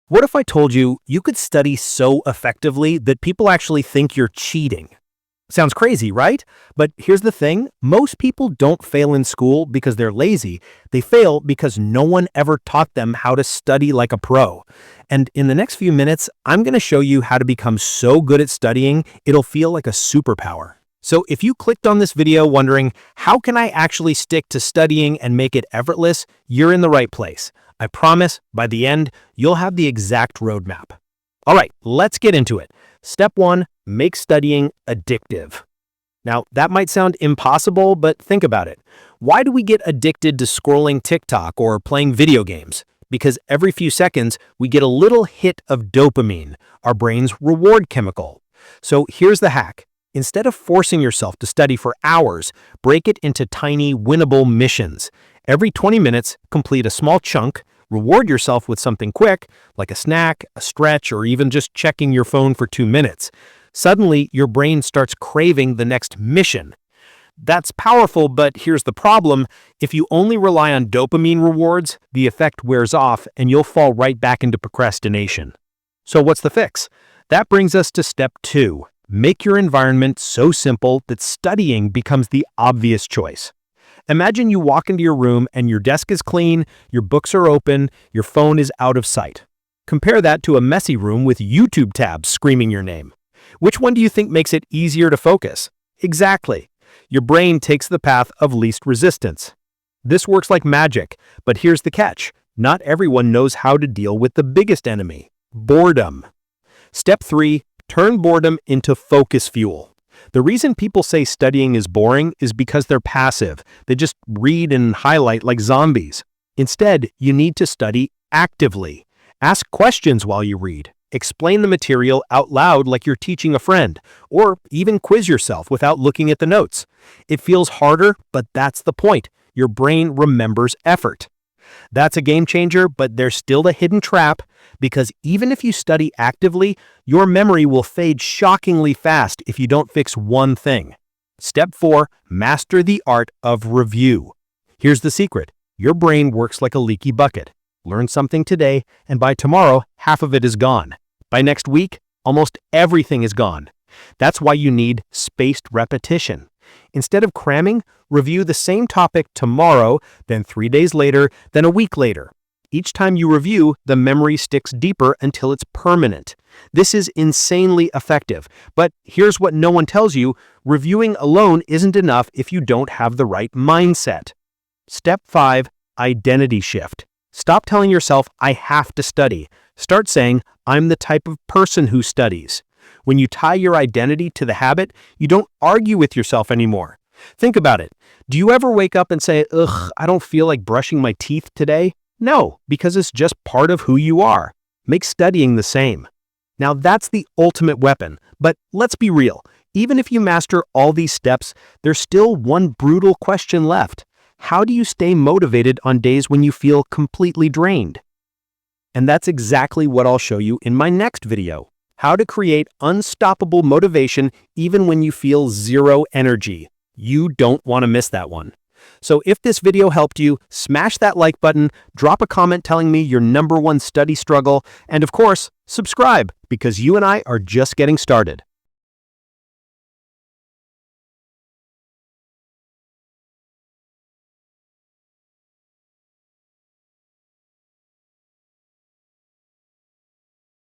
What if I told you you could study so effectively that people actually think you're cheating? Sounds crazy, right? But here's the thing, most people don't fail in school because they're lazy. They fail because no one ever taught them how to study like a pro. And in the next few minutes, I'm going to show you how to become so good at studying, it'll feel like a superpower. So if you clicked on this video wondering, how can I actually stick to studying and make it effortless, you're in the right place. I promise, by the end, you'll have the exact roadmap. All right, let's get into it. Step 1, make studying addictive. Now, that might sound impossible, but think about it. Why do we get addicted to scrolling TikTok or playing video games? Because every few seconds, we get a little hit of dopamine, our brain's reward chemical. So here's the hack. Instead of forcing yourself to study for hours, break it into tiny, winnable missions. Every 20 minutes, complete a small chunk, reward yourself with something quick, like a snack, a stretch, or even just checking your phone for 2 minutes. Suddenly, your brain starts craving the next mission. That's powerful, but here's the problem. If you only rely on dopamine rewards, the effect wears off and you'll fall right back into procrastination. So what's the fix? That brings us to step 2. Make your environment so simple that studying becomes the obvious choice. Imagine you walk into your room and your desk is clean, your books are open, your phone is out of sight. Compare that to a messy room with YouTube tabs screaming your name. Which one do you think makes it easier to focus? Exactly. Your brain takes the path of least resistance. This works like magic, but here's the catch. Not everyone knows how to deal with the biggest enemy, boredom. Step 3, turn boredom into focus fuel. The reason people say studying is boring is because they're passive. They just read and highlight like zombies. Instead, you need to study actively. Ask questions while you read. Explain the material out loud like you're teaching a friend, or even quiz yourself without looking at the notes. It feels harder, but that's the point. Your brain remembers effort. That's a game changer, but there's still a hidden trap, because even if you study actively, your memory will fade shockingly fast if you don't fix one thing. Step 4, master the art of review. Here's the secret. Your brain works like a leaky bucket. Learn something today, and by tomorrow, half of it is gone. By next week, almost everything is gone. That's why you need spaced repetition. Instead of cramming, review the same topic tomorrow, then 3 days later, then a week later. Each time you review, the memory sticks deeper until it's permanent. This is insanely effective. But here's what no one tells you. Reviewing alone isn't enough if you don't have the right mindset. Step 5, identity shift. Stop telling yourself, I have to study. Start saying, I'm the type of person who studies. When you tie your identity to the habit, you don't argue with yourself anymore. Think about it. Do you ever wake up and say, ugh, I don't feel like brushing my teeth today? No, because it's just part of who you are. Make studying the same. Now that's the ultimate weapon, but let's be real. Even if you master all these steps, there's still one brutal question left. How do you stay motivated on days when you feel completely drained? And that's exactly what I'll show you in my next video. How to create unstoppable motivation even when you feel zero energy. You don't want to miss that one. So if this video helped you, smash that like button, drop a comment telling me your #1 study struggle, and of course, subscribe because you and I are just getting started.